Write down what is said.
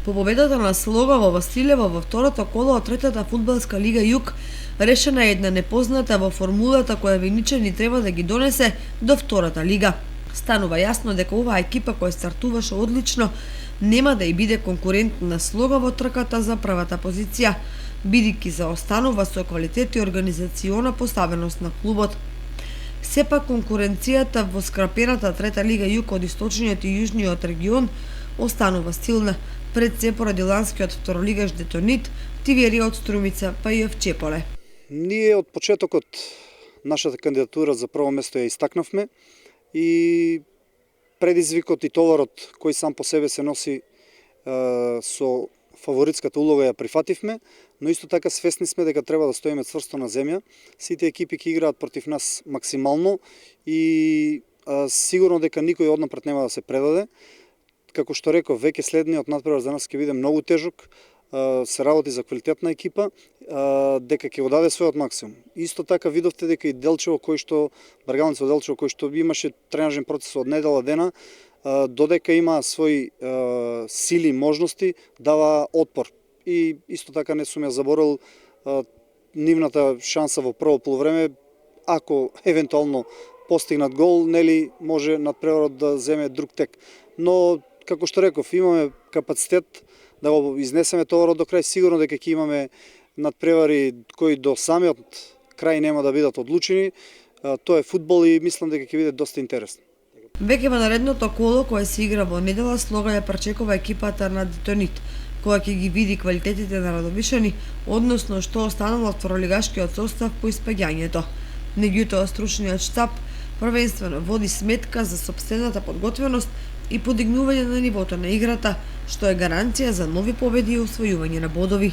По победата на Слога во Василево во второто коло од третата фудбалска лига Југ, решена е една непозната во формулата која Виничани треба да ги донесе до втората лига. Станува јасно дека оваа екипа која стартуваше одлично нема да и биде конкурент на Слога во трката за првата позиција, бидејќи заостанува со квалитет и организациона поставеност на клубот. Сепак конкуренцијата во скрапената трета лига Југ од источниот и јужниот регион останува силна, пред се поради ланскиот второлигаш Детонит, Тиверија од Струмица, па и Овчеполе. Ние од почетокот нашата кандидатура за прво место ја истакнавме и предизвикот и товарот кој сам по себе се носи со фаворитската улога ја прифативме, но исто така свесни сме дека треба да стоиме цврсто на земја. Сите екипи ќе играат против нас максимално и сигурно дека никој однапред нема да се предаде. Како што реков, веќе следниот надпревар за нас ќе биде многу тежок, се работи за квалитетна екипа, дека ќе го даде својот максимум. Исто така видовте дека и Делчево Бргалница од Делчево кој што имаше тренажен процес од недела дена, додека има своји сили и можности, дава отпор. И исто така не сум ја заборил нивната шанса во прво полувреме, ако евентуално постигнат гол, нели може надпреварот да земе друг тек. Но како што реков, имаме капацитет да го изнесеме товарот до крај, сигурно дека ќе имаме надпревари кои до самиот крај нема да бидат одлучени. Тоа е фудбал и мислам дека ќе биде доста интересно. Веќе во наредното коло кое се игра во недела, Слога ја пречекува екипата на Детонит, која ќе ги види квалитетите на Радовишани, односно што останало од второлигашкиот состав по испаѓањето. Меѓутоа, стручниот штаб првенствено води сметка за сопствената подготвеност и подигнување на нивото на играта, што е гаранција за нови победи и освојување на бодови.